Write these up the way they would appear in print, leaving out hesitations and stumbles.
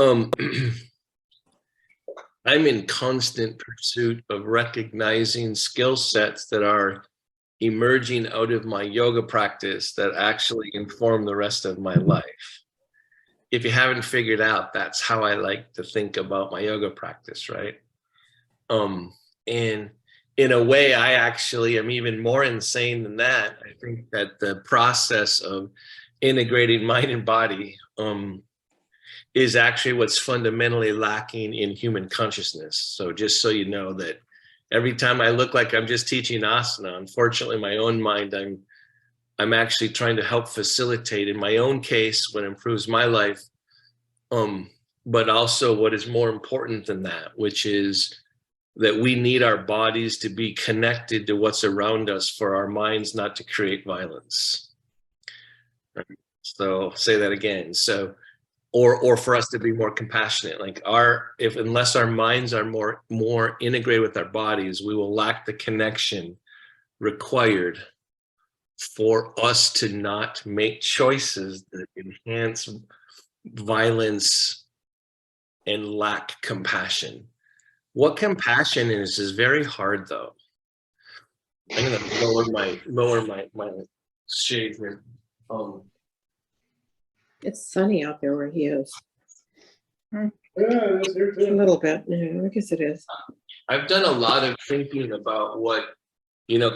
Um, I'm in constant pursuit of recognizing skill sets that are emerging out of my yoga practice that actually inform the rest of my life. If you haven't figured out, that's how I like to think about my yoga practice, right? And in a way, I actually am even more insane than that. I think that the process of integrating mind and body is actually what's fundamentally lacking in human consciousness. So just so you know that every time I look like I'm just teaching asana, unfortunately, in my own mind, I'm actually trying to help facilitate in my own case what improves my life. But also what is more important than that, which is that we need our bodies to be connected to what's around us for our minds not to create violence. So say that again. So, or for us to be more compassionate, like unless our minds are more integrated with our bodies, we will lack the connection required for us to not make choices that enhance violence and lack compassion. What compassion is very hard though. I'm gonna lower my shade here. It's sunny out there where he is. Yeah, it's here too. A little bit. Yeah, I guess it is. I've done a lot of thinking about what,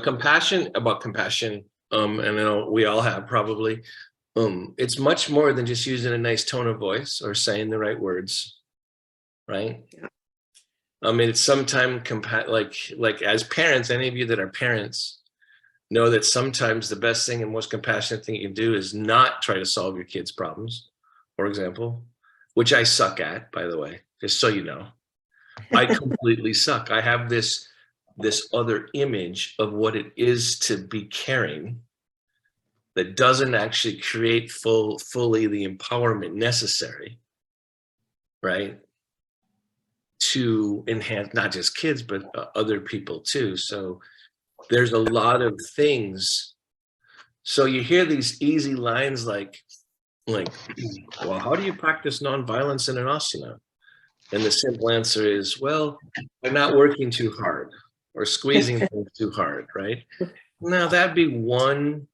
compassion. And I know we all have probably. It's much more than just using a nice tone of voice or saying the right words, right? Yeah. I mean, it's sometimes like as parents, any of you that are parents know that sometimes the best thing and most compassionate thing you can do is not try to solve your kids' problems, for example, which I suck at, by the way, just so you know. I completely suck. I have this other image of what it is to be caring that doesn't actually create fully the empowerment necessary, right? To enhance not just kids, but other people too. So there's a lot of things. So you hear these easy lines like, well, how do you practice nonviolence in an asana? And the simple answer is, well, by not working too hard or squeezing things too hard, right? Now that'd be one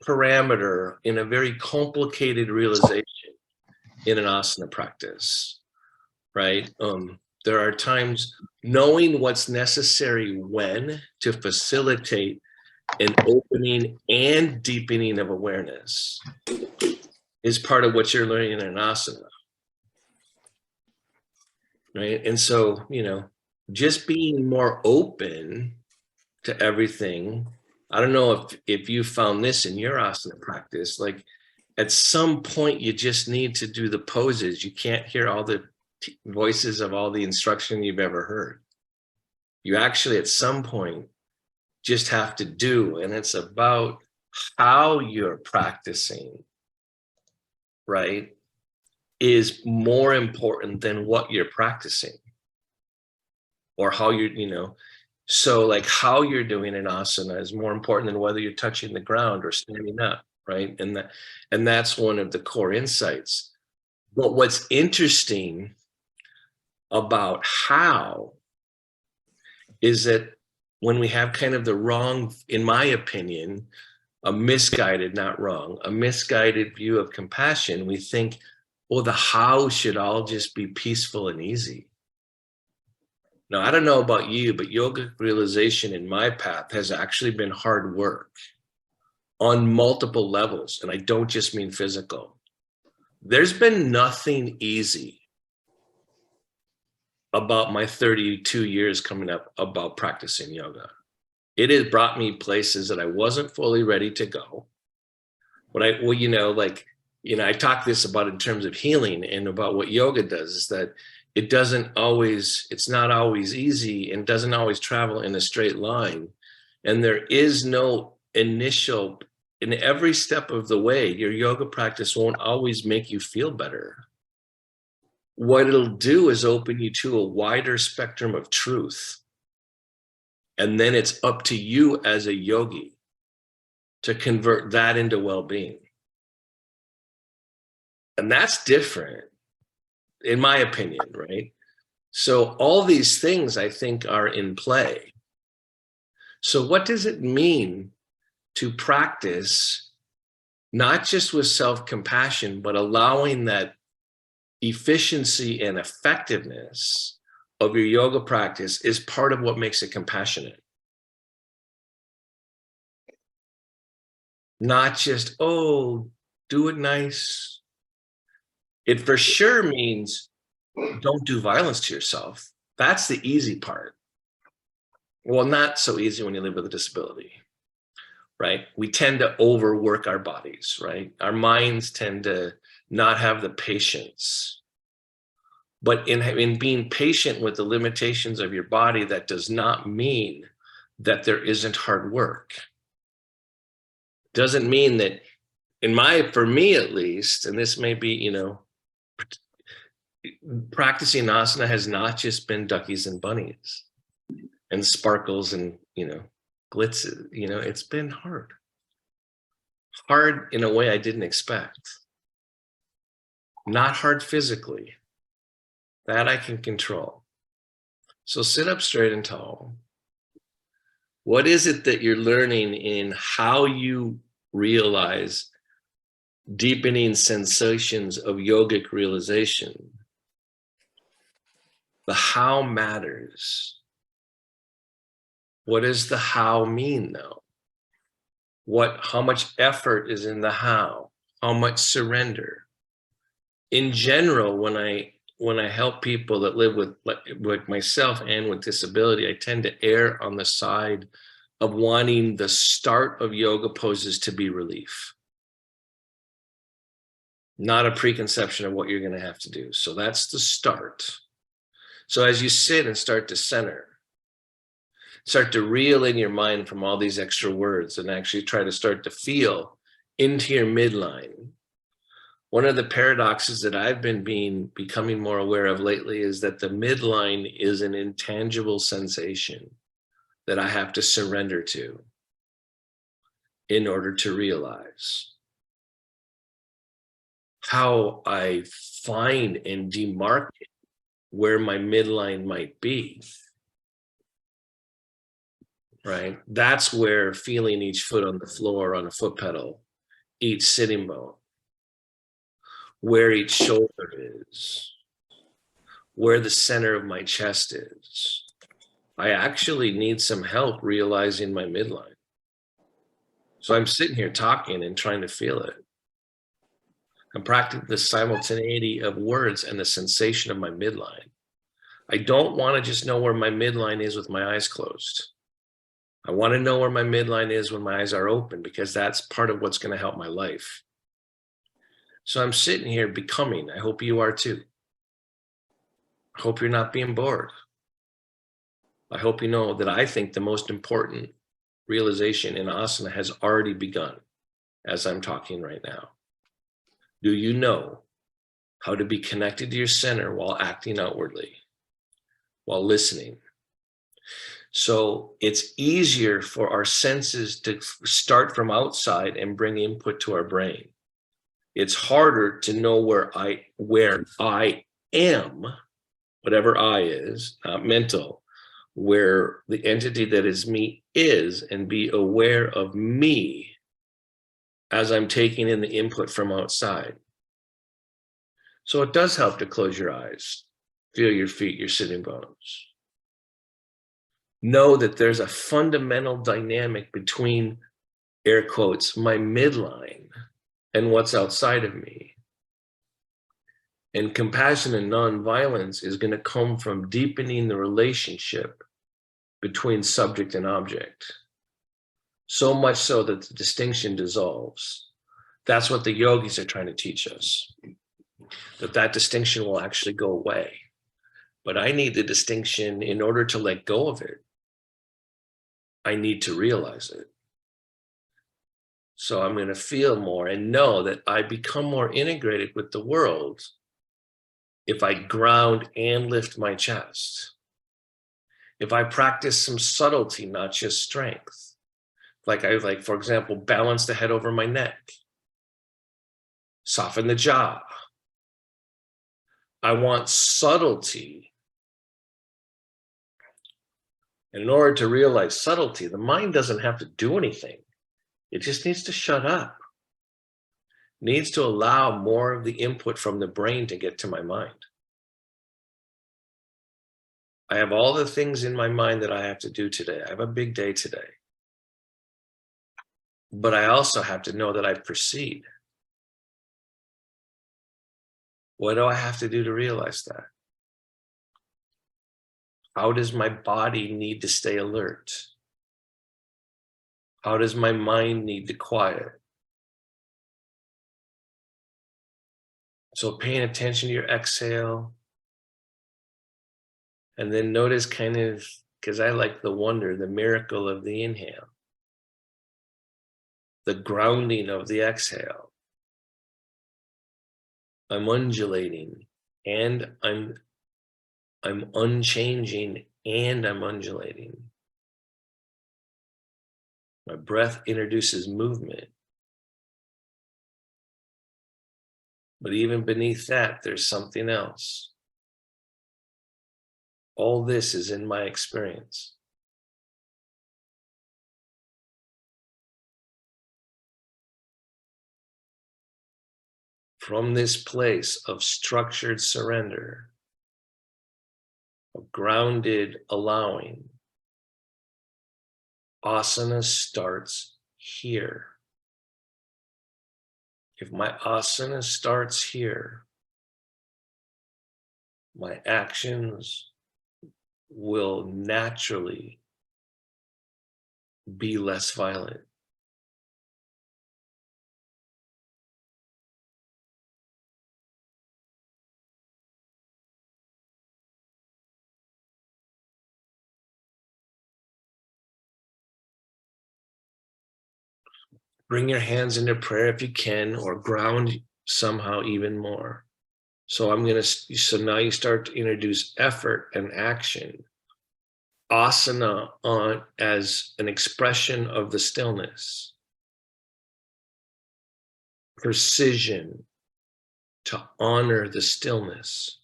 parameter in a very complicated realization in an asana practice, right? There are times knowing what's necessary when to facilitate an opening and deepening of awareness is part of what you're learning in an asana, right? And so, just being more open to everything. I don't know if you found this in your asana practice, like at some point you just need to do the poses. You can't hear all the voices of all the instruction you've ever heard. You actually at some point just have to do, and it's about how you're practicing, right, is more important than what you're practicing or how so like how you're doing an asana is more important than whether you're touching the ground or standing up, right? And that's one of the core insights. But what's interesting about how is that when we have kind of the wrong, in my opinion, a misguided, not wrong, a misguided view of compassion, we think, well, the how should all just be peaceful and easy. Now, I don't know about you, but yoga realization in my path has actually been hard work on multiple levels. And I don't just mean physical. There's been nothing easy about my 32 years coming up about practicing yoga. It has brought me places that I wasn't fully ready to go. I talk this about in terms of healing and about what yoga does is that it's not always easy and doesn't always travel in a straight line. And there is no initial, in every step of the way, your yoga practice won't always make you feel better. What it'll do is open you to a wider spectrum of truth. And then it's up to you as a yogi to convert that into well-being. And that's different in my opinion, right? So all these things I think are in play. So what does it mean to practice not just with self-compassion, but allowing that efficiency and effectiveness of your yoga practice is part of what makes it compassionate? Not just, oh, do it nice. It for sure means don't do violence to yourself. That's the easy part. Well, not so easy when you live with a disability, right? We tend to overwork our bodies, right? Our minds tend to not have the patience. But in being patient with the limitations of your body, that does not mean that there isn't hard work. Doesn't mean that, for me at least, and this may be, practicing asana has not just been duckies and bunnies and sparkles and, glitz, it's been hard. Hard in a way I didn't expect. Not hard physically. That I can control. So sit up straight and tall. What is it that you're learning in how you realize deepening sensations of yogic realization? The how matters. What does the how mean though? How much effort is in the how? How much surrender? In general, when I help people that live with myself and with disability, I tend to err on the side of wanting the start of yoga poses to be relief, not a preconception of what you're going to have to do. So that's the start. So as you sit and start to center, start to reel in your mind from all these extra words and actually try to start to feel into your midline. One of the paradoxes that I've been becoming more aware of lately is that the midline is an intangible sensation that I have to surrender to in order to realize. How I find and demarcate where my midline might be, right? That's where feeling each foot on the floor on a foot pedal, each sitting bone, where each shoulder is, where the center of my chest is. I actually need some help realizing my midline. So I'm sitting here talking and trying to feel it. I'm practicing the simultaneity of words and the sensation of my midline. I don't want to just know where my midline is with my eyes closed. I want to know where my midline is when my eyes are open, because that's part of what's going to help my life. So I'm sitting here becoming. I hope you are too. I hope you're not being bored. I hope you know that I think the most important realization in asana has already begun as I'm talking right now. Do you know how to be connected to your center while acting outwardly, while listening? So it's easier for our senses to start from outside and bring input to our brain. It's harder to know where I am, whatever I is, not mental, where the entity that is me is, and be aware of me as I'm taking in the input from outside. So it does help to close your eyes, feel your feet, your sitting bones. Know that there's a fundamental dynamic between, air quotes, my midline and what's outside of me. And compassion and nonviolence is going to come from deepening the relationship between subject and object. So much so that the distinction dissolves. That's what the yogis are trying to teach us, that distinction will actually go away. But I need the distinction in order to let go of it. I need to realize it. So I'm going to feel more and know that I become more integrated with the world if I ground and lift my chest. If I practice some subtlety, not just strength. Like for example, balance the head over my neck. Soften the jaw. I want subtlety. And in order to realize subtlety, the mind doesn't have to do anything. It just needs to shut up. It needs to allow more of the input from the brain to get to my mind. I have all the things in my mind that I have to do today. I have a big day today. But I also have to know that I proceed. What do I have to do to realize that? How does my body need to stay alert? How does my mind need to quiet? So paying attention to your exhale, and then notice kind of, because I like the wonder, the miracle of the inhale, the grounding of the exhale. I'm undulating and I'm unchanging and I'm undulating. My breath introduces movement. But even beneath that, there's something else. All this is in my experience. From this place of structured surrender, of grounded allowing, asana starts here. If my asana starts here, my actions will naturally be less violent. Bring your hands into prayer if you can, or ground somehow even more. So so now you start to introduce effort and action. Asana on as an expression of the stillness. Precision to honor the stillness.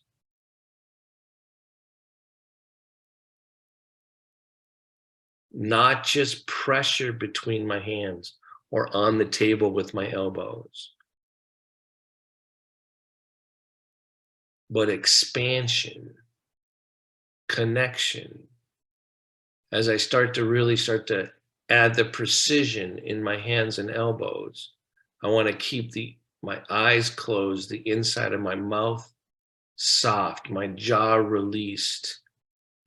Not just pressure between my hands or on the table with my elbows, but expansion, connection. As I start to add the precision in my hands and elbows, I want to keep my eyes closed, the inside of my mouth soft, my jaw released.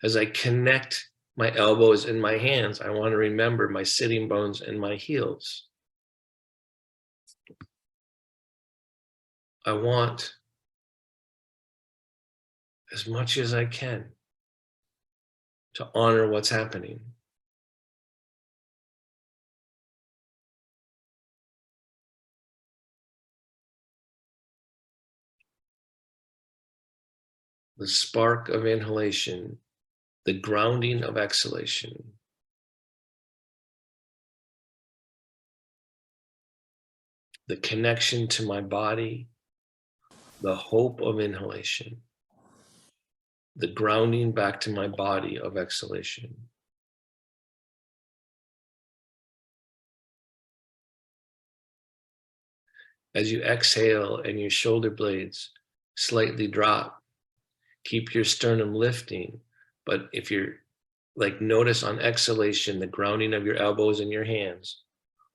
As I connect my elbows and my hands, I want to remember my sitting bones and my heels. I want, as much as I can, to honor what's happening. The spark of inhalation, the grounding of exhalation. The connection to my body, the hope of inhalation, the grounding back to my body of exhalation. As you exhale and your shoulder blades slightly drop, keep your sternum lifting. But if you're notice on exhalation, the grounding of your elbows and your hands,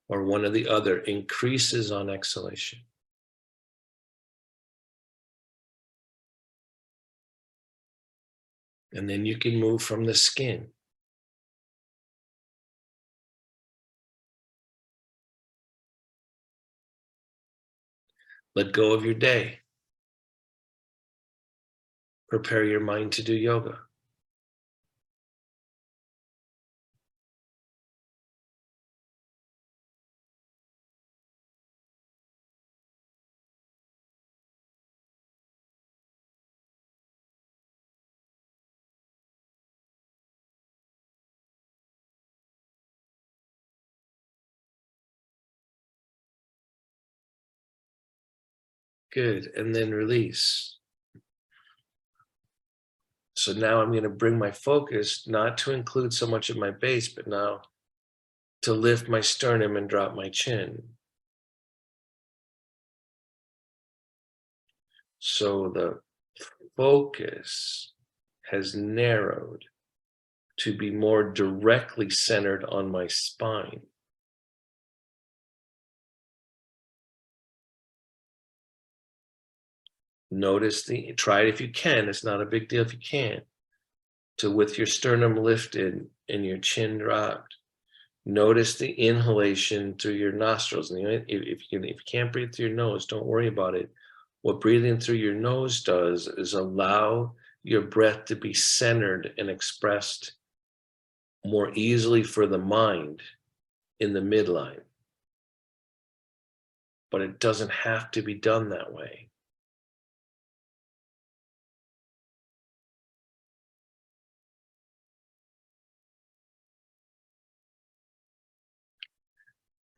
or one or the other, increases on exhalation. And then you can move from the skin. Let go of your day. Prepare your mind to do yoga. Good, and then release. So now I'm going to bring my focus not to include so much of my base, but now to lift my sternum and drop my chin. So the focus has narrowed to be more directly centered on my spine. Notice try it if you can. It's not a big deal if you can't. To with your sternum lifted and your chin dropped. Notice the inhalation through your nostrils. And if you can't breathe through your nose, don't worry about it. What breathing through your nose does is allow your breath to be centered and expressed more easily for the mind in the midline. But it doesn't have to be done that way.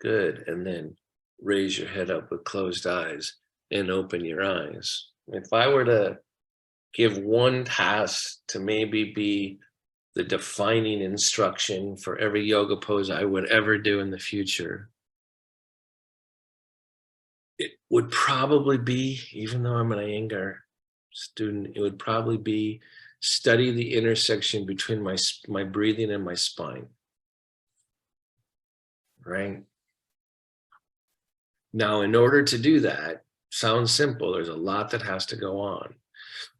Good. And then raise your head up with closed eyes and open your eyes. If I were to give one task to maybe be the defining instruction for every yoga pose I would ever do in the future, it would probably be, even though I'm an Iyengar student, it would probably be study the intersection between my breathing and my spine. Right? Now, in order to do that, sounds simple, there's a lot that has to go on.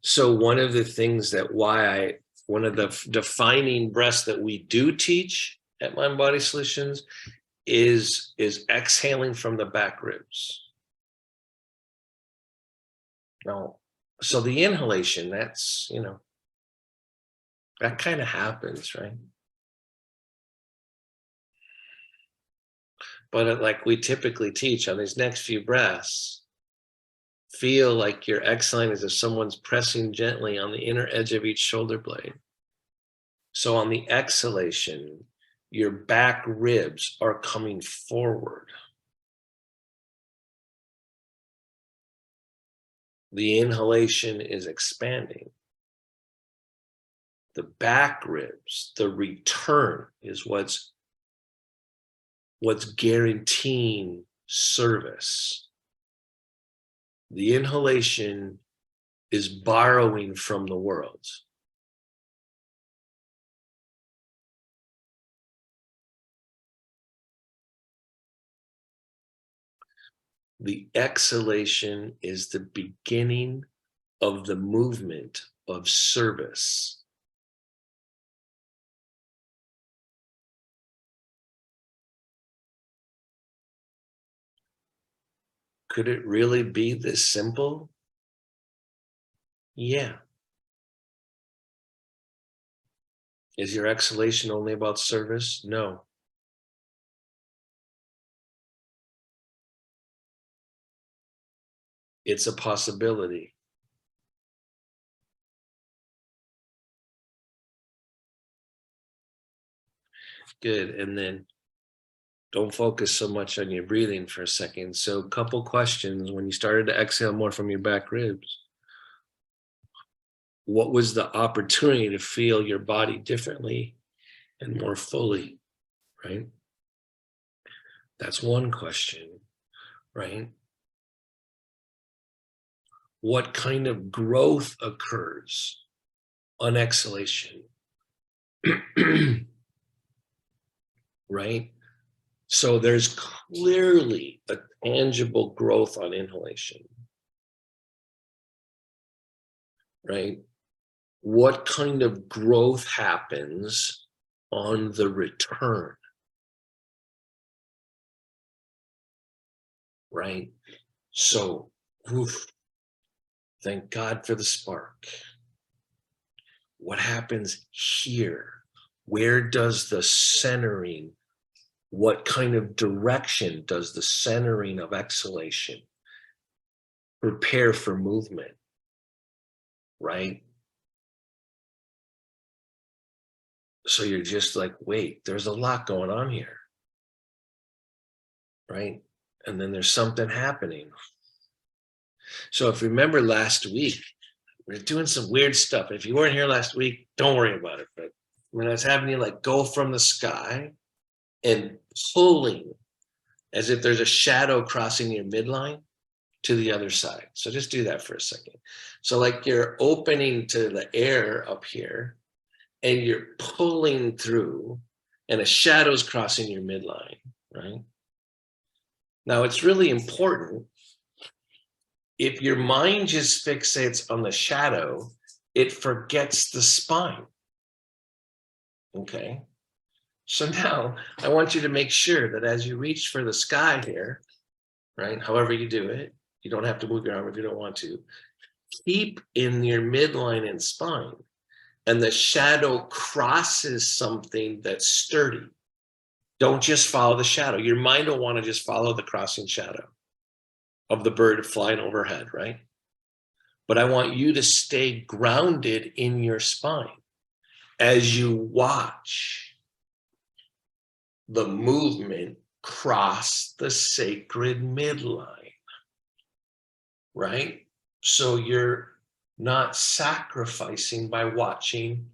So one of the things that one of the defining breaths that we do teach at Mind Body Solutions is exhaling from the back ribs. Now, so the inhalation, that's, that kind of happens, right? But like we typically teach on these next few breaths, feel like you're exhaling as if someone's pressing gently on the inner edge of each shoulder blade. So on the exhalation, your back ribs are coming forward. The inhalation is expanding. The back ribs, the return is what's guaranteeing service. The inhalation is borrowing from the world. The exhalation is the beginning of the movement of service. Could it really be this simple? Yeah. Is your exhalation only about service? No. It's a possibility. Good. And then don't focus so much on your breathing for a second. So a couple questions. When you started to exhale more from your back ribs, what was the opportunity to feel your body differently and more fully, right? That's one question, right? What kind of growth occurs on exhalation? Right? So there's clearly a tangible growth on inhalation, right? What kind of growth happens on the return, right? So, thank God for the spark. What happens here? Where does the centering, what kind of direction does the centering of exhalation prepare for movement, right? So you're just like, wait, there's a lot going on here, right? And then there's something happening. So if you remember last week, we're doing some weird stuff. If you weren't here last week, don't worry about it. But when I was having you like go from the sky and pulling as if there's a shadow crossing your midline to the other side. So just do that for a second. So like you're opening to the air up here and you're pulling through and a shadow's crossing your midline, right? Now it's really important. If your mind just fixates on the shadow, it forgets the spine. Okay. So now I want you to make sure that as you reach for the sky here, right, however you do it, you don't have to move your arm if you don't want to, keep in your midline and spine, and the shadow crosses something that's sturdy. Don't just follow the shadow. Your mind will want to just follow the crossing shadow of the bird flying overhead, right? But I want you to stay grounded in your spine as you watch the movement cross the sacred midline, right? So you're not sacrificing by watching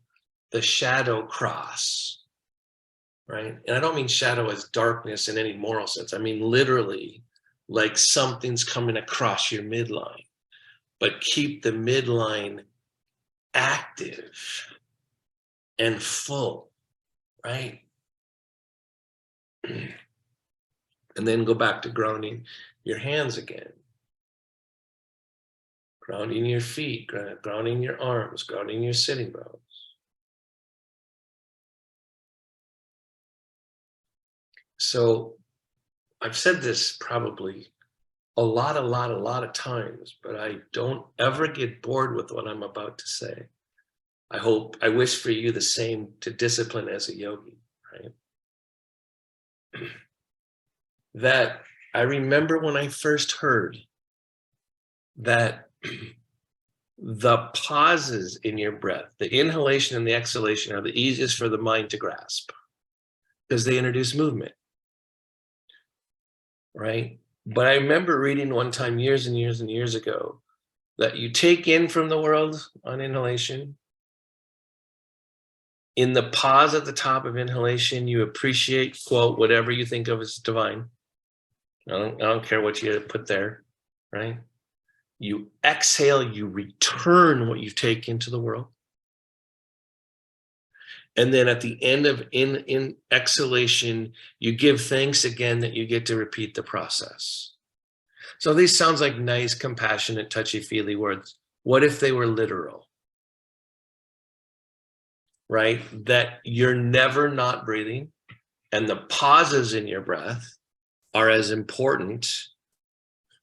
the shadow cross, right? And I don't mean shadow as darkness in any moral sense. I mean literally like something's coming across your midline, but keep the midline active and full, right? And then go back to grounding your hands again. Grounding your feet, grounding your arms, grounding your sitting bones. So I've said this probably a lot of times, but I don't ever get bored with what I'm about to say. I wish for you the same to discipline as a yogi, right? That I remember when I first heard that the pauses in your breath, the inhalation and the exhalation, are the easiest for the mind to grasp because they introduce movement, right? But I remember reading one time years and years and years ago that you take in from the world on inhalation. In the pause at the top of inhalation, you appreciate, quote, whatever you think of as divine. I don't care what you put there, right? You exhale, you return what you take into the world. And then at the end of in exhalation, you give thanks again that you get to repeat the process. So these sounds like nice, compassionate, touchy-feely words. What if they were literal? Right? That you're never not breathing, and the pauses in your breath are as important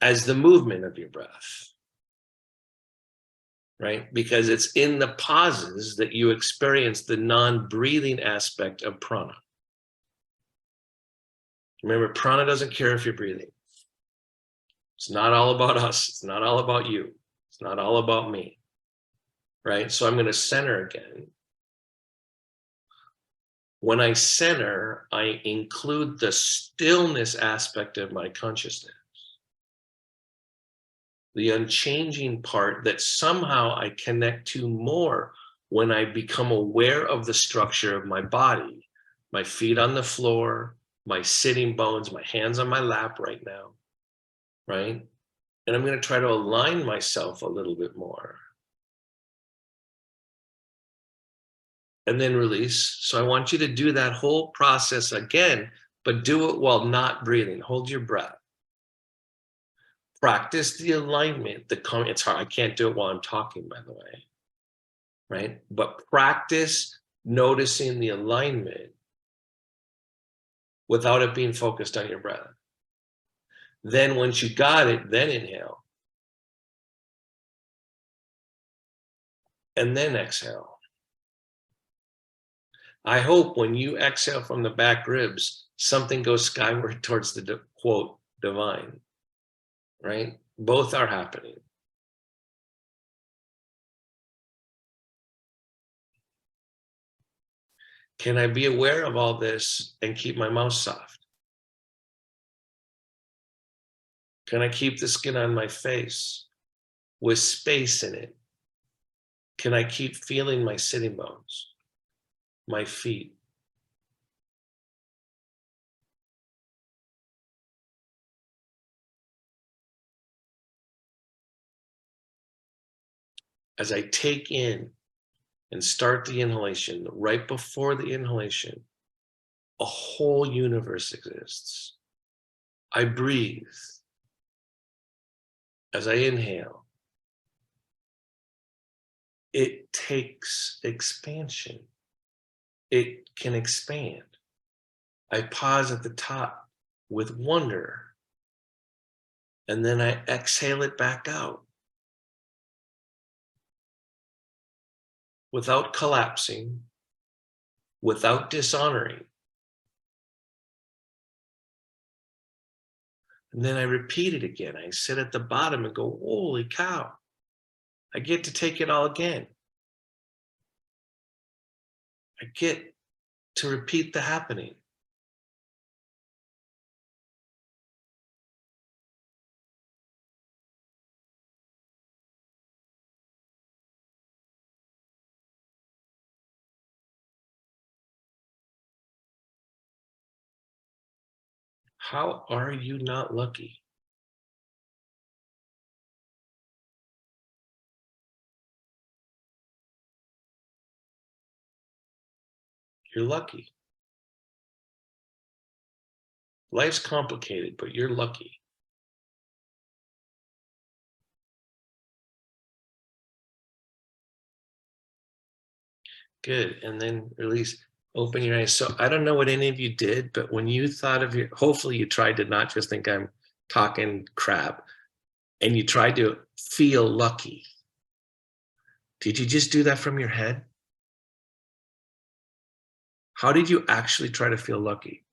as the movement of your breath. Right? Because it's in the pauses that you experience the non-breathing aspect of prana. Remember, prana doesn't care if you're breathing. It's not all about us. It's not all about you. It's not all about me. Right? So I'm going to center again. When I center, I include the stillness aspect of my consciousness. The unchanging part that somehow I connect to more when I become aware of the structure of my body, my feet on the floor, my sitting bones, my hands on my lap right now, right? And I'm going to try to align myself a little bit more. And then release. So I want you to do that whole process again, but do it while not breathing. Hold your breath. Practice the alignment. It's hard. I can't do it while I'm talking, by the way, right? But practice noticing the alignment without it being focused on your breath. Then once you got it, then inhale. And then exhale. I hope when you exhale from the back ribs, something goes skyward towards the quote, divine, right? Both are happening. Can I be aware of all this and keep my mouth soft? Can I keep the skin on my face with space in it Can I keep feeling my sitting bones, my feet? As I take in and start the inhalation, right before the inhalation, a whole universe exists. I breathe. As I inhale, it takes expansion. It can expand. I pause at the top with wonder, and then I exhale it back out without collapsing, without dishonoring. And then I repeat it again. I sit at the bottom and go, holy cow, I get to take it all again. I get to repeat the happening. How are you not lucky? You're lucky. Life's complicated, but you're lucky. Good. And then release, open your eyes. So I don't know what any of you did, but when you thought of your, hopefully you tried to not just think I'm talking crap, and you tried to feel lucky. Did you just do that from your head? How did you actually try to feel lucky?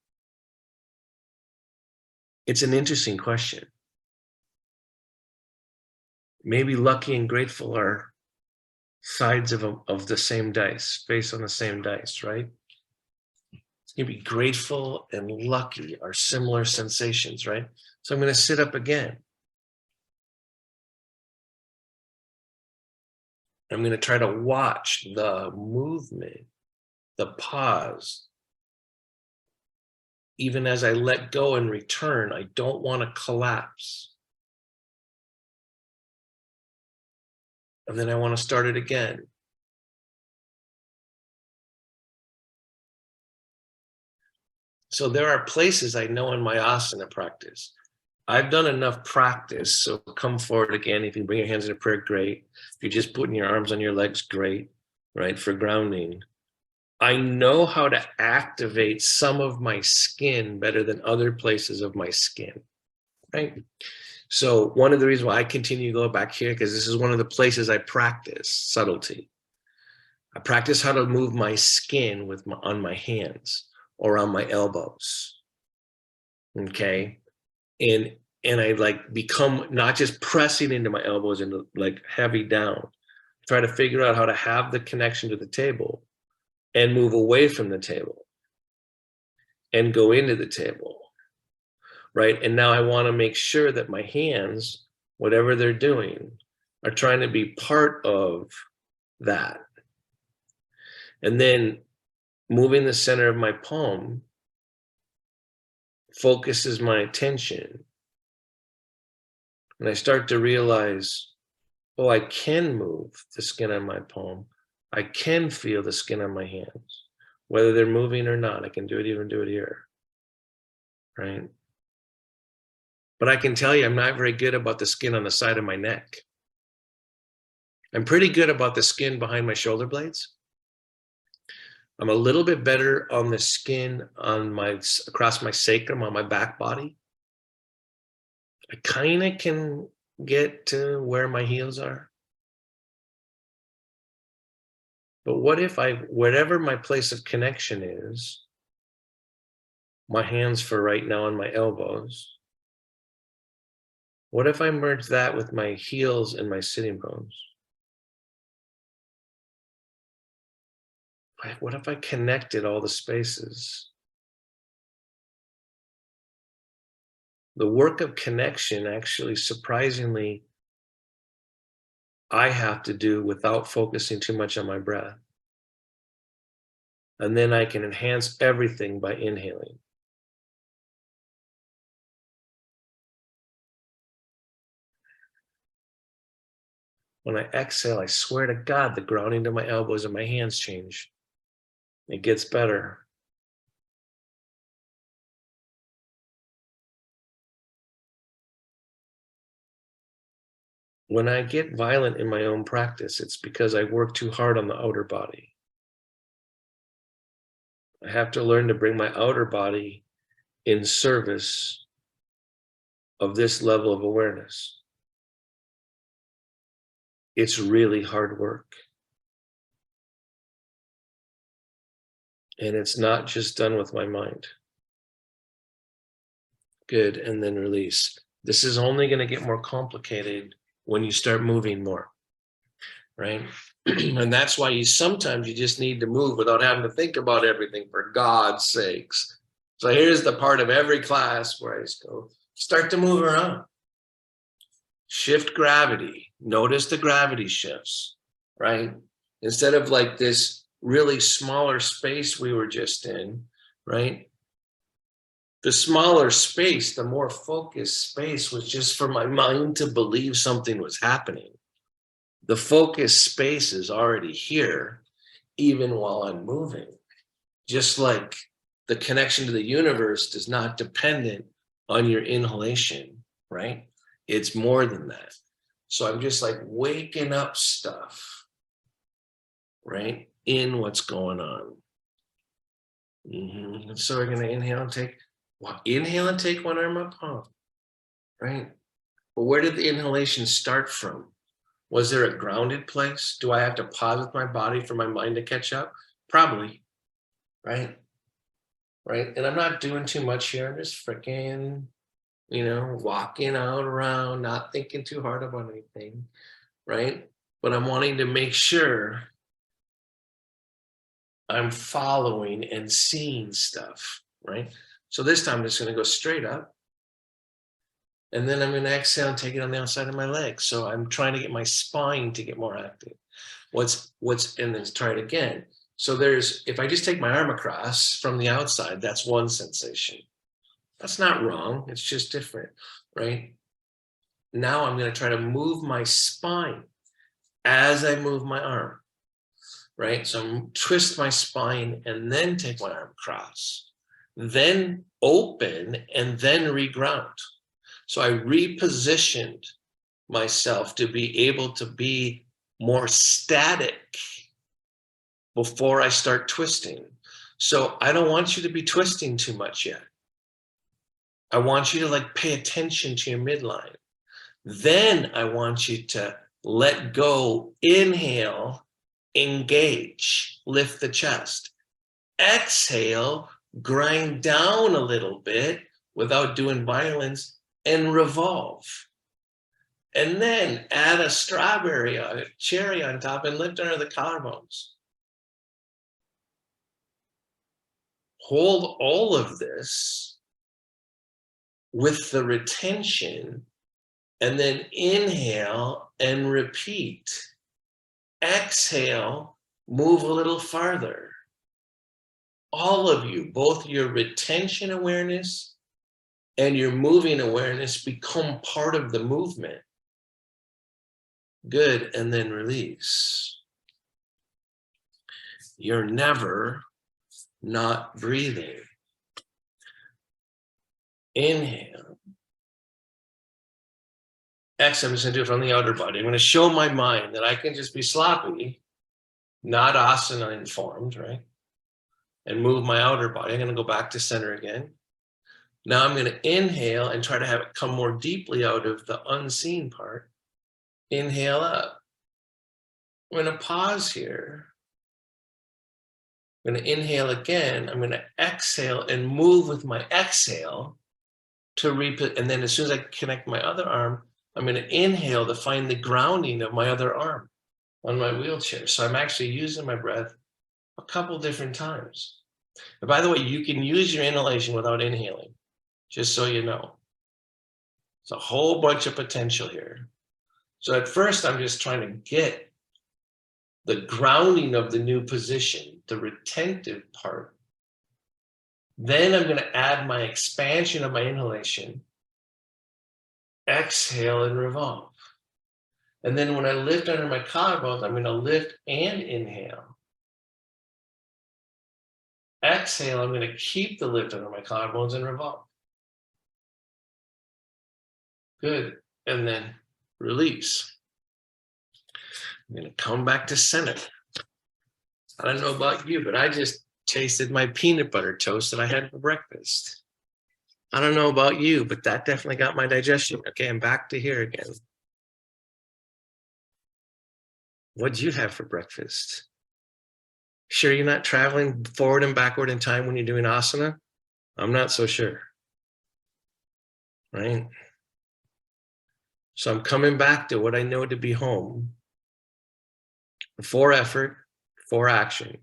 It's an interesting question. Maybe lucky and grateful are sides of the same dice, based on the same dice, right? It's gonna be grateful and lucky are similar sensations, right? So I'm gonna sit up again. I'm gonna try to watch the movement, the pause. Even as I let go and return, I don't wanna collapse. And then I wanna start it again. So there are places I know in my asana practice. I've done enough practice, so come forward again. If you bring your hands in a prayer, great. If you're just putting your arms on your legs, great, right, for grounding. I know how to activate some of my skin better than other places of my skin, right? So one of the reasons why I continue to go back here, because this is one of the places I practice subtlety. I practice how to move my skin with on my hands or on my elbows, okay? And I like become not just pressing into my elbows and like heavy down, try to figure out how to have the connection to the table and move away from the table and go into the table, right? And now I want to make sure that my hands, whatever they're doing, are trying to be part of that. And then moving the center of my palm focuses my attention. And I start to realize, oh, I can move the skin on my palm. I can feel the skin on my hands, whether they're moving or not. I can do it, even do it here, right? But I can tell you, I'm not very good about the skin on the side of my neck. I'm pretty good about the skin behind my shoulder blades. I'm a little bit better on the skin on my, across my sacrum, on my back body. I kind of can get to where my heels are. But what if I, whatever my place of connection is, my hands for right now on my elbows, what if I merge that with my heels and my sitting bones? What if I connected all the spaces? The work of connection actually surprisingly I have to do without focusing too much on my breath. And then I can enhance everything by inhaling. When I exhale, I swear to God, the grounding to my elbows and my hands change. It gets better. When I get violent in my own practice, it's because I work too hard on the outer body. I have to learn to bring my outer body in service of this level of awareness. It's really hard work. And it's not just done with my mind. Good, and then release. This is only going to get more complicated when you start moving more, right? And that's why sometimes you just need to move without having to think about everything, for God's sakes. So here's the part of every class where I just go, start to move around. Shift gravity. Notice the gravity shifts, right? Instead of like this really smaller space we were just in, right? The smaller space, the more focused space was just for my mind to believe something was happening. The focused space is already here, even while I'm moving. Just like the connection to the universe is not dependent on your inhalation, right? It's more than that. So I'm just like waking up stuff, right? In what's going on. And so we're gonna inhale and take one arm up, right? But where did the inhalation start from? Was there a grounded place? Do I have to pause with my body for my mind to catch up? Probably, right? Right, and I'm not doing too much here. I'm just freaking, walking out around, not thinking too hard about anything, right? But I'm wanting to make sure I'm following and seeing stuff, right? So this time I'm just going to go straight up. And then I'm going to exhale and take it on the outside of my legs. So I'm trying to get my spine to get more active. And then try it again. So if I just take my arm across from the outside, that's one sensation. That's not wrong. It's just different, right? Now I'm going to try to move my spine as I move my arm, right? So I'm twist my spine and then take my arm across, then open and then reground. So I repositioned myself to be able to be more static before I start twisting. So I don't want you to be twisting too much yet. I want you to like pay attention to your midline. Then I want you to let go, inhale, engage, lift the chest. Exhale, grind down a little bit without doing violence and revolve. And then add a strawberry or a cherry on top and lift under the collarbones. Hold all of this with the retention, and then inhale and repeat. Exhale, move a little farther. All of you, both your retention awareness and your moving awareness, become part of the movement. Good, and then release. You're never not breathing. Inhale. Exhale, I'm just going to do it from the outer body. I'm going to show my mind that I can just be sloppy, not asana informed, right? And move my outer body. I'm going to go back to center again. Now I'm going to inhale and try to have it come more deeply out of the unseen part. Inhale up. I'm going to pause here. I'm going to inhale again. I'm going to exhale and move with my exhale to repeat. And then as soon as I connect my other arm, I'm going to inhale to find the grounding of my other arm on my wheelchair. So I'm actually using my breath a couple different times. And by the way, you can use your inhalation without inhaling, just so you know. It's a whole bunch of potential here. So at first, I'm just trying to get the grounding of the new position, the retentive part. Then I'm going to add my expansion of my inhalation. Exhale and revolve. And then when I lift under my collarbones, I'm going to lift and inhale. Exhale, I'm going to keep the lift under my collarbones and revolve. Good. And then release. I'm going to come back to center. I don't know about you, but I just tasted my peanut butter toast that I had for breakfast. I don't know about you, but that definitely got my digestion. Okay, I'm back to here again. What'd you have for breakfast? Sure you're not traveling forward and backward in time when you're doing asana? I'm not so sure. Right? So I'm coming back to what I know to be home. For effort, for action.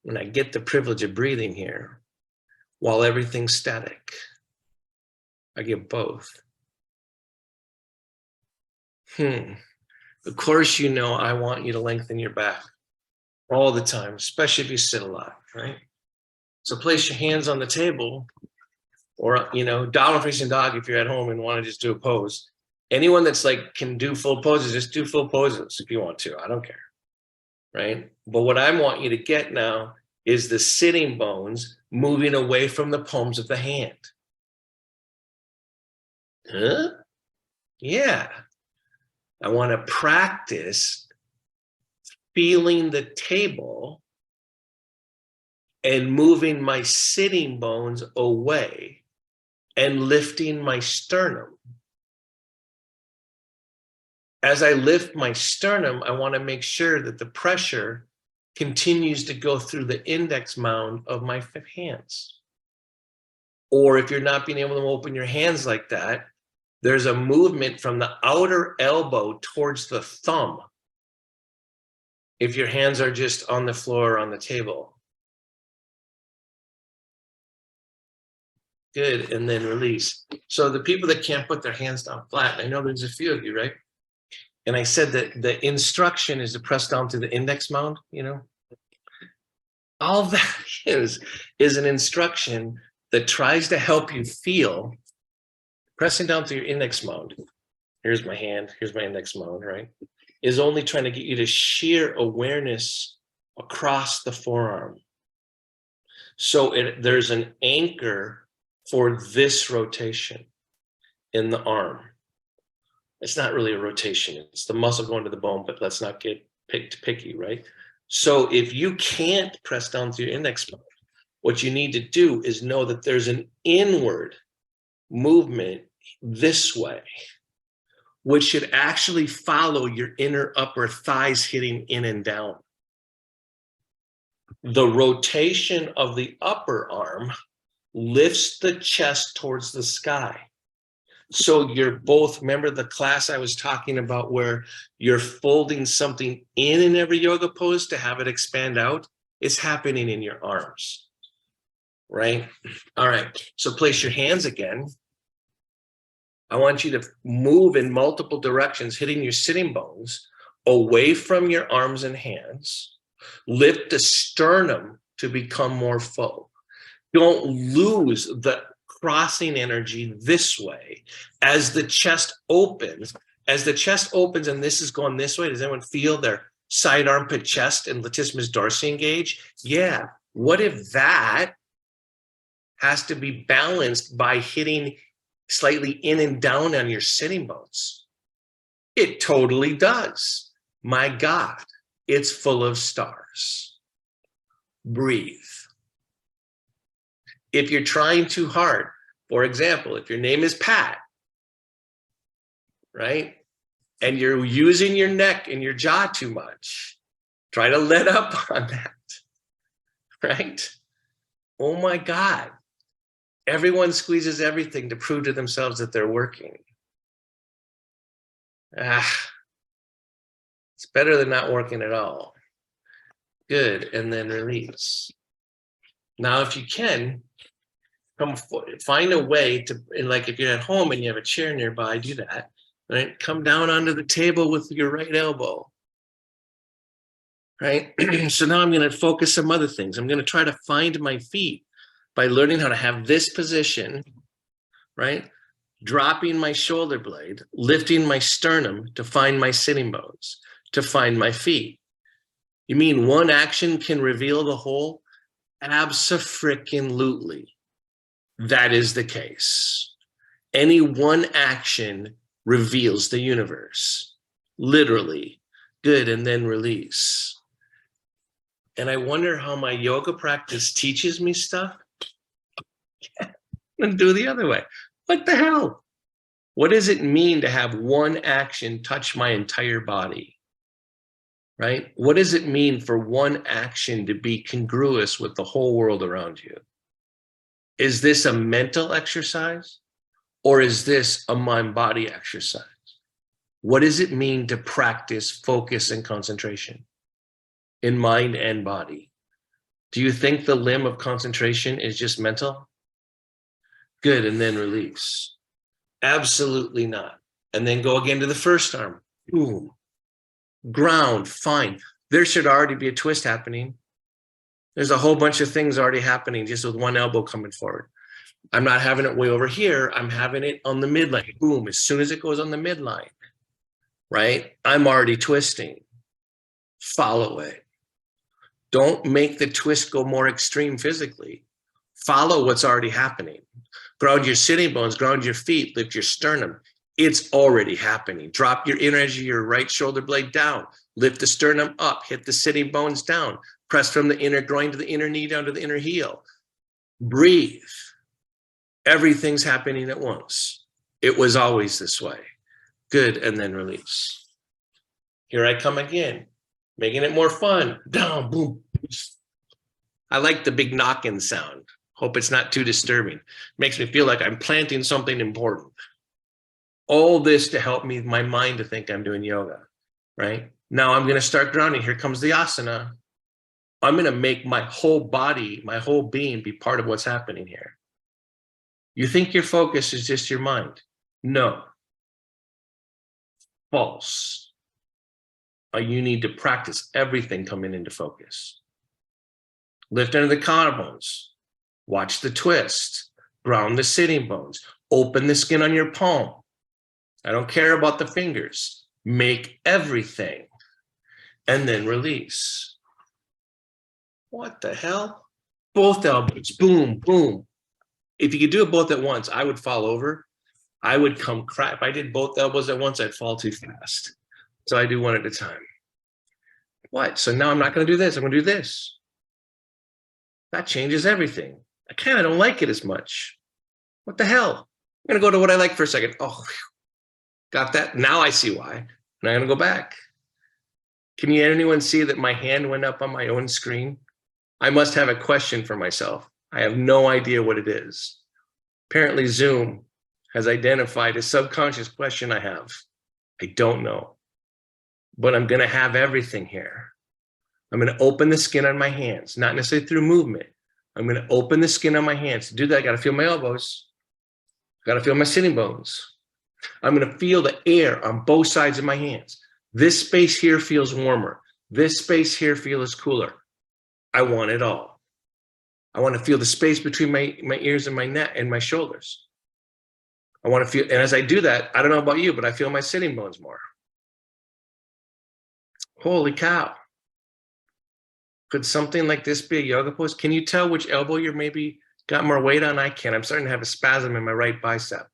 When I get the privilege of breathing here, while everything's static, I get both. Of course, you know I want you to lengthen your back all the time, especially if you sit a lot, right? So place your hands on the table, or, you know, dollar facing dog if you're at home and want to just do a pose. Anyone that's like can do full poses, just do full poses if you want to. I don't care, right? But what I want you to get now is the sitting bones moving away from the palms of the hand. Huh? Yeah. I want to practice feeling the table and moving my sitting bones away and lifting my sternum. As I lift my sternum, I want to make sure that the pressure continues to go through the index mound of my hands. Or if you're not being able to open your hands like that, there's a movement from the outer elbow towards the thumb. If your hands are just on the floor or on the table. Good, and then release. So the people that can't put their hands down flat, I know there's a few of you, right? And I said that the instruction is to press down to the index mound, you know? All that is an instruction that tries to help you feel pressing down to your index mound. Here's my hand, here's my index mound, right? Is only trying to get you to sheer awareness across the forearm. So there's an anchor for this rotation in the arm. It's not really a rotation. It's the muscle going to the bone, but let's not get picky, right? So if you can't press down to your index mound, what you need to do is know that there's an inward movement this way, which should actually follow your inner upper thighs hitting in and down. The rotation of the upper arm lifts the chest towards the sky. So you're both, remember the class I was talking about where you're folding something in every yoga pose to have it expand out? It's happening in your arms, right? All right, so place your hands again. I want you to move in multiple directions, hitting your sitting bones away from your arms and hands. Lift the sternum to become more full. Don't lose the crossing energy this way as the chest opens. As the chest opens and this is going this way, does anyone feel their side armpit chest and latissimus dorsi engage? Yeah. What if that has to be balanced by hitting slightly in and down on your sitting bones? It totally does. My God, it's full of stars. Breathe. If you're trying too hard, for example, if your name is Pat, right? And you're using your neck and your jaw too much, try to let up on that, right? Oh my God. Everyone squeezes everything to prove to themselves that they're working. It's better than not working at all. Good, and then release. Now, if you can, find a way to, like if you're at home and you have a chair nearby, do that. right? Come down onto the table with your right elbow, right? So now I'm going to focus some other things. I'm going to try to find my feet by learning how to have this position, right? Dropping my shoulder blade, lifting my sternum to find my sitting bones, to find my feet. You mean one action can reveal the whole? Abso-frickin-lutely. That is the case. Any one action reveals the universe, literally. Good, and then release. And I wonder how my yoga practice teaches me stuff. And do the other way. What the hell? What does it mean to have one action touch my entire body? Right? What does it mean for one action to be congruous with the whole world around you? Is this a mental exercise or is this a mind-body exercise? What does it mean to practice focus and concentration in mind and body? Do you think the limb of concentration is just mental? Good, and then release. Absolutely not. And then go again to the first arm. Boom. Ground, fine. There should already be a twist happening. There's a whole bunch of things already happening just with one elbow coming forward. I'm not having it way over here. I'm having it on the midline. Boom. As soon as it goes on the midline, right? I'm already twisting. Follow it. Don't make the twist go more extreme physically. Follow what's already happening. Ground your sitting bones, ground your feet, lift your sternum. It's already happening. Drop your energy, your right shoulder blade down. Lift the sternum up, hit the sitting bones down. Press from the inner groin to the inner knee down to the inner heel. Breathe. Everything's happening at once. It was always this way. Good, and then release. Here I come again, making it more fun. Down, boom. I like the big knock-in sound. Hope it's not too disturbing. Makes me feel like I'm planting something important. All this to help me, my mind to think I'm doing yoga, right? Now I'm going to start grounding. Here comes the asana. I'm going to make my whole body, my whole being be part of what's happening here. You think your focus is just your mind? No. False. You need to practice everything coming into focus. Lift under the collarbones. Watch the twist. Ground the sitting bones. Open the skin on your palm. I don't care about the fingers. Make everything. And then release. What the hell? Both elbows. Boom, boom. If you could do it both at once, I would fall over. I would come crap. If I did both elbows at once, I'd fall too fast. So I do one at a time. What? So now I'm not going to do this. I'm going to do this. That changes everything. I kind of don't like it as much. What the hell? I'm going to go to what I like for a second. Oh, got that? Now I see why. And I'm going to go back. Can anyone see that my hand went up on my own screen? I must have a question for myself. I have no idea what it is. Apparently Zoom has identified a subconscious question I have. I don't know. But I'm going to have everything here. I'm going to open the skin on my hands, not necessarily through movement. I'm going to open the skin on my hands. To do that, I got to feel my elbows. I got to feel my sitting bones. I'm going to feel the air on both sides of my hands. This space here feels warmer. This space here feels cooler. I want it all. I want to feel the space between my ears and my neck and my shoulders. I want to feel, and as I do that, I don't know about you, but I feel my sitting bones more. Holy cow. Could something like this be a yoga pose? Can you tell which elbow you're maybe got more weight on? I can. I'm starting to have a spasm in my right bicep,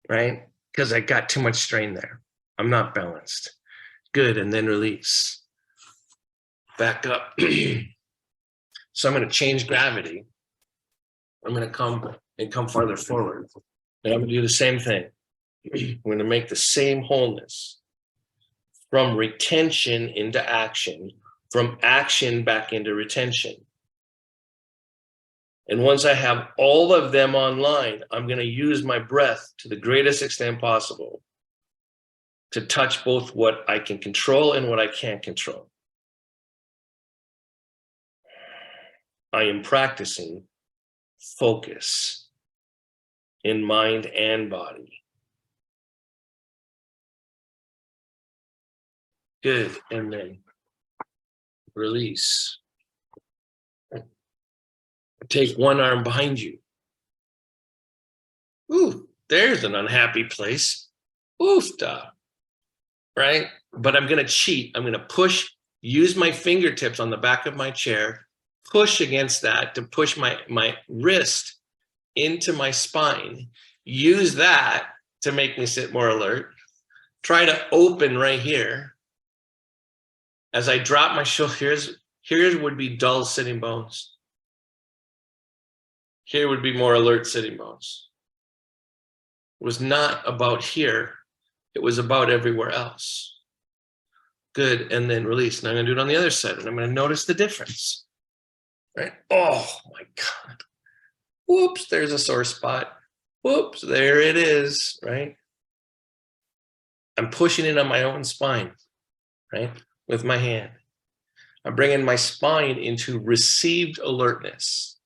right? Because I got too much strain there. I'm not balanced. Good, and then release. Back up. So I'm going to change gravity. I'm going to come farther forward. And I'm going to do the same thing. I'm going to make the same wholeness from retention into action, from action back into retention. And once I have all of them online, I'm going to use my breath to the greatest extent possible to touch both what I can control and what I can't control. I am practicing focus in mind and body. Good. And then release. Take one arm behind you. Ooh, there's an unhappy place. Oofta. Right? But I'm going to cheat. I'm going to push, use my fingertips on the back of my chair, push against that to push my wrist into my spine. Use that to make me sit more alert. Try to open right here. As I drop my shoulders, here would be dull sitting bones. Here would be more alert sitting bones. It was not about here. It was about everywhere else. Good, and then release. Now I'm gonna do it on the other side, and I'm gonna notice the difference. Right? Oh my God. Whoops, there's a sore spot. Whoops, there it is, right? I'm pushing it on my own spine, right? With my hand. I'm bringing my spine into received alertness.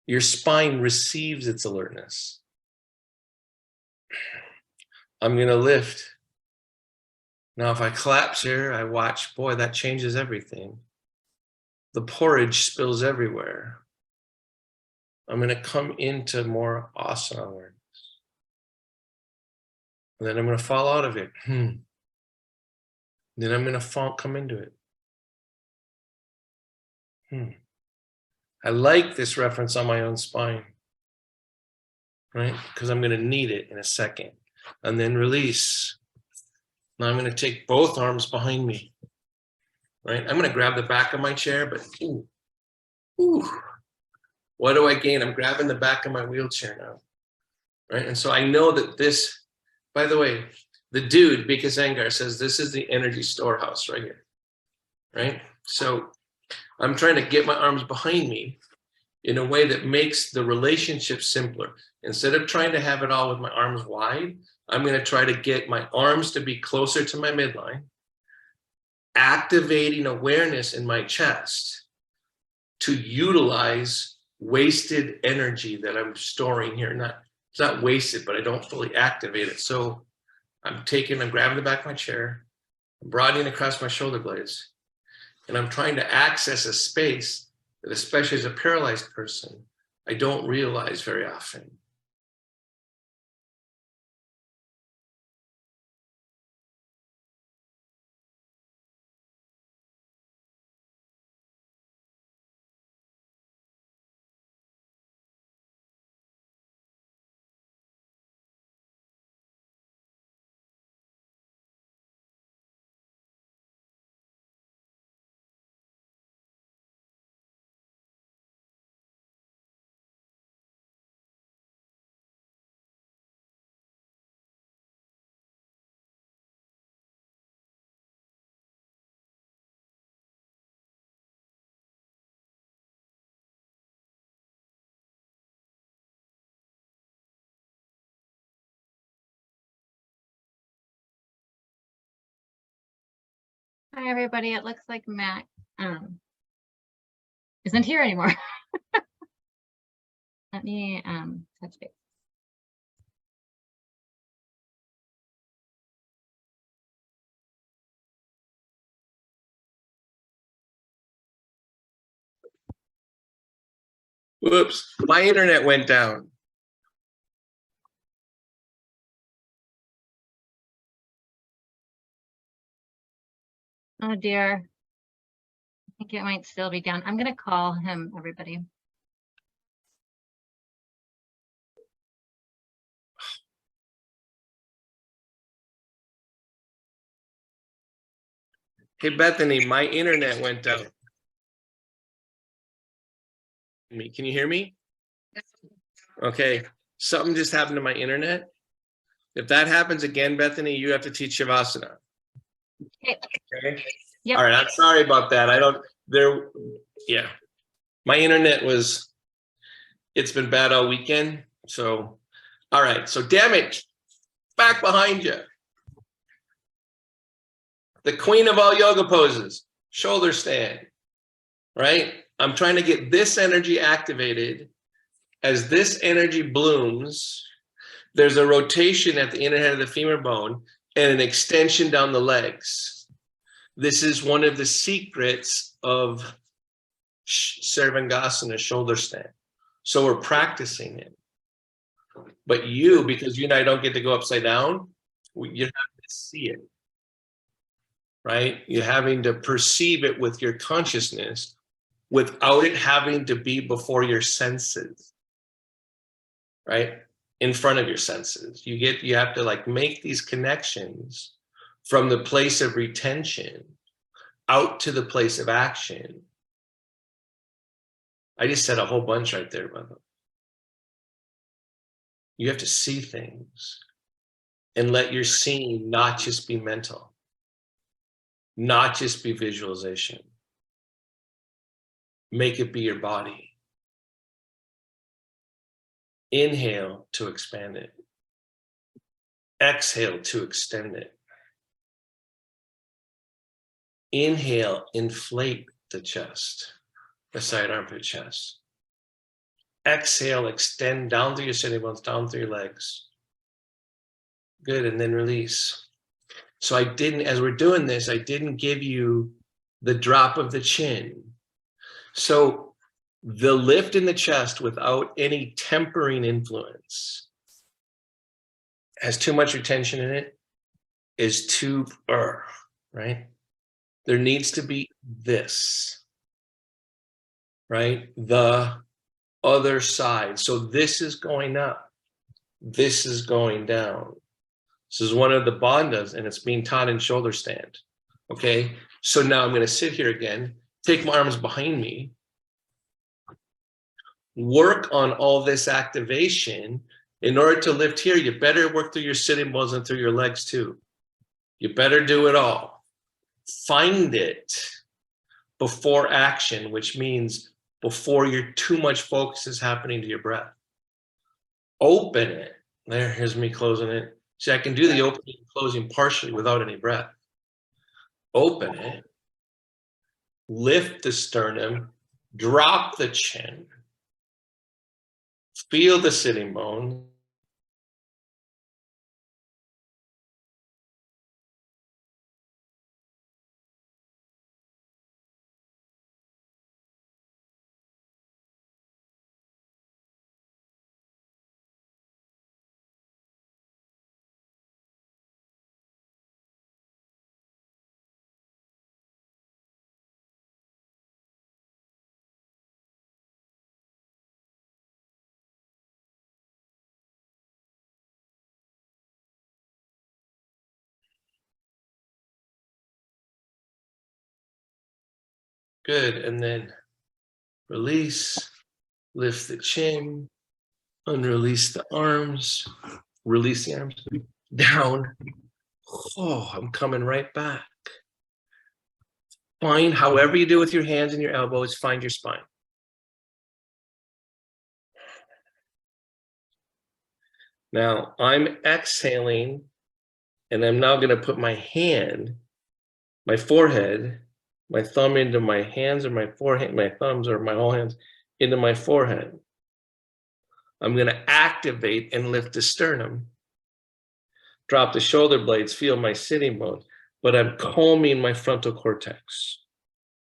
Your spine receives its alertness. I'm gonna lift. Now, if I collapse here, I watch, boy, that changes everything. The porridge spills everywhere. I'm going to come into more asana awareness. And then I'm going to fall out of it. Then I'm going to come into it. I like this reference on my own spine, right? Because I'm going to need it in a second. And then release. Now I'm going to take both arms behind me, right? I'm going to grab the back of my chair, but what do I gain? I'm grabbing the back of my wheelchair now, right? And so I know that this, by the way, the dude, Bika Zangar, says this is the energy storehouse right here, right? So I'm trying to get my arms behind me in a way that makes the relationship simpler. Instead of trying to have it all with my arms wide, I'm going to try to get my arms to be closer to my midline, activating awareness in my chest to utilize wasted energy that I'm storing here. It's not wasted, but I don't fully activate it. So I'm grabbing the back of my chair, I'm broadening across my shoulder blades, and I'm trying to access a space that, especially as a paralyzed person, I don't realize very often. Hi, everybody. It looks like Matt isn't here anymore. Let me touch base. Whoops, my internet went down. Oh dear. I think it might still be down. I'm going to call him, everybody. Hey, Bethany, my internet went down. Can you hear me? Okay, something just happened to my internet. If that happens again, Bethany, you have to teach Shavasana. Okay. Yep. All right, I'm sorry about that. Yeah. My internet it's been bad all weekend. So, all right. So damn it, back behind you. The queen of all yoga poses, shoulder stand, right? I'm trying to get this energy activated. As this energy blooms, there's a rotation at the inner head of the femur bone. and an extension down the legs. This is one of the secrets of Sarvangasana, shoulder stand. So we're practicing it. But you, because you and I don't get to go upside down, you have to see it, right? You're having to perceive it with your consciousness without it having to be before your senses, right? In front of your senses. You have to like make these connections from the place of retention out to the place of action. I just said a whole bunch right there, by the way. You have to see things and let your seeing not just be mental, not just be visualization. Make it be your body. Inhale to expand it. Exhale to extend it. Inhale, inflate the chest, the side armpit chest. Exhale, extend down through your sitting bones, down through your legs. Good, and then release. So as we're doing this, I didn't give you the drop of the chin. So the lift in the chest without any tempering influence has too much retention in it, is too, right? There needs to be this, right? The other side. So this is going up. This is going down. This is one of the bandhas, and it's being taught in shoulder stand. Okay, so now I'm going to sit here again, take my arms behind me, work on all this activation. In order to lift here, you better work through your sitting bones and through your legs too. You better do it all. Find it before action, which means before too much focus is happening to your breath. Open it. Here's me closing it. See, I can do the opening and closing partially without any breath. Open it. Lift the sternum. Drop the chin. Feel the sitting bone. Good, and then release, lift the chin, unrelease the arms, release the arms, down. Oh, I'm coming right back. Find, however you do with your hands and your elbows, find your spine. Now I'm exhaling, and I'm now gonna put my hand, my forehead, my thumb into my hands or my forehead, my thumbs or my whole hands into my forehead. I'm gonna activate and lift the sternum. Drop the shoulder blades, feel my sitting bones, but I'm calming my frontal cortex,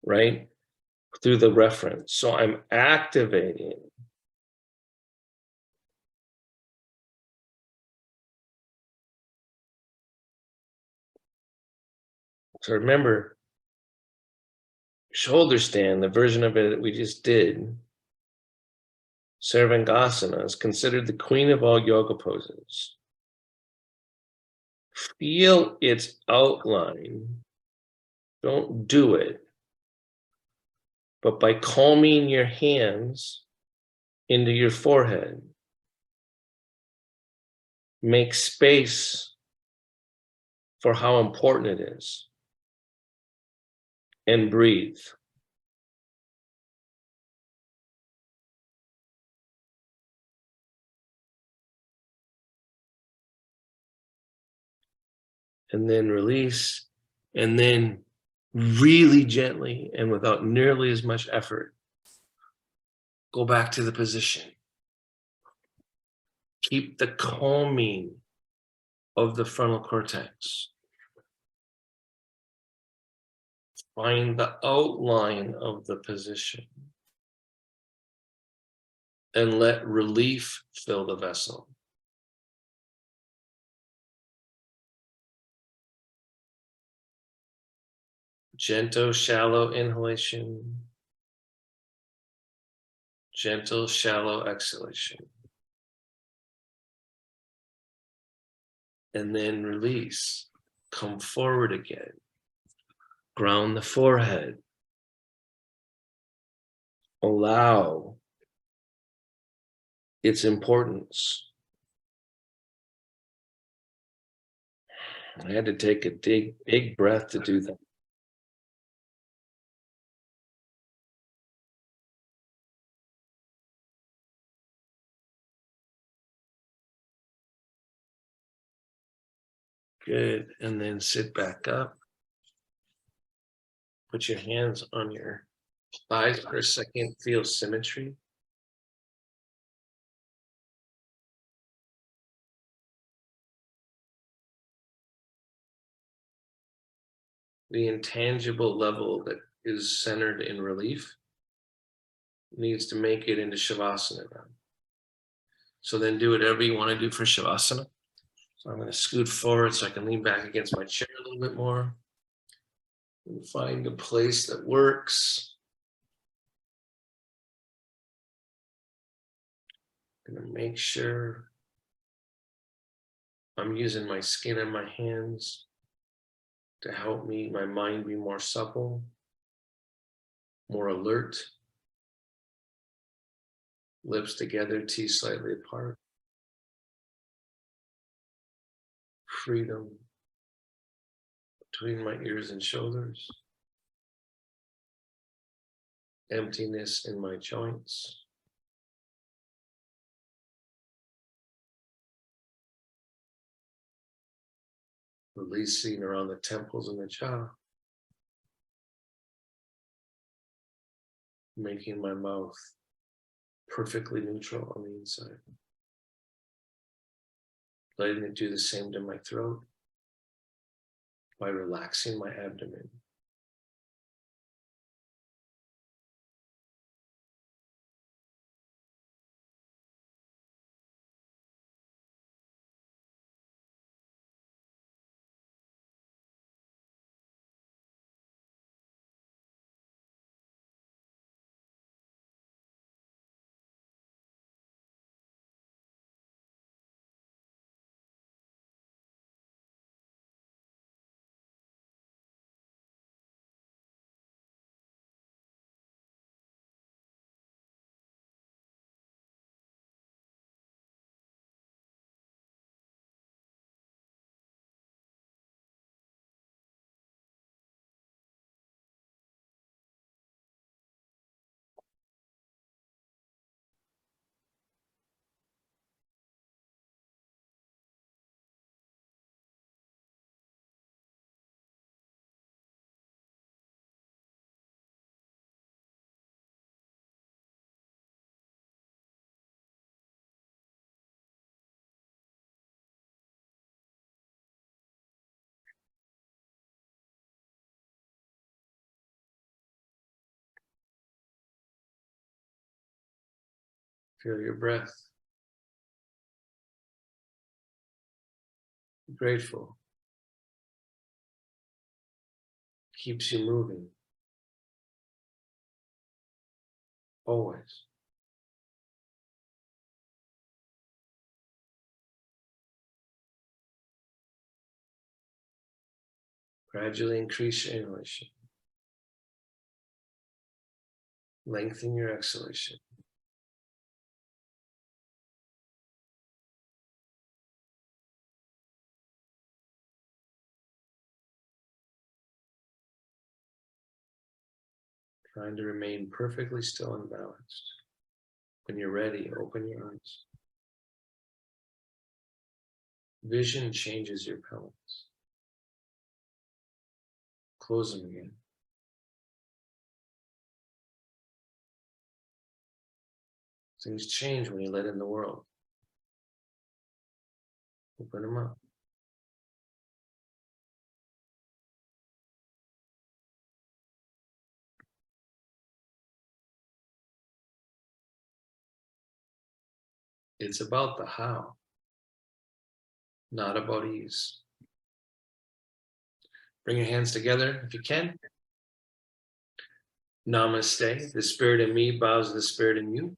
right? Through the reference. So I'm activating. So remember, shoulder stand, the version of it that we just did, Sarvangasana, is considered the queen of all yoga poses. Feel its outline. Don't do it. But by calming your hands into your forehead, make space for how important it is. And breathe. And then release, and then really gently and without nearly as much effort, go back to the position. Keep the calming of the frontal cortex. Find the outline of the position and let relief fill the vessel. Gentle, shallow inhalation. Gentle, shallow exhalation. And then release. Come forward again. Ground the forehead. Allow its importance. I had to take a big breath to do that. Good. And then sit back up. Put your hands on your thighs for a second. Feel symmetry. The intangible level that is centered in relief needs to make it into Shavasana now. So then do whatever you want to do for Shavasana. So I'm going to scoot forward so I can lean back against my chair a little bit more. And find a place that works. I'm going to make sure I'm using my skin and my hands to help my mind be more supple, more alert. Lips together, teeth slightly apart. Freedom between my ears and shoulders. Emptiness in my joints. Releasing around the temples and the jaw. Making my mouth perfectly neutral on the inside. Letting it do the same to my throat by relaxing my abdomen. Feel your breath. Be grateful. Keeps you moving. Always. Gradually increase your inhalation. Lengthen your exhalation. Trying to remain perfectly still and balanced. When you're ready, open your eyes. Vision changes your balance. Close them again. Things change when you let in the world. Open them up. It's about the how, not about ease. Bring your hands together if you can. Namaste. The spirit in me bows to the spirit in you.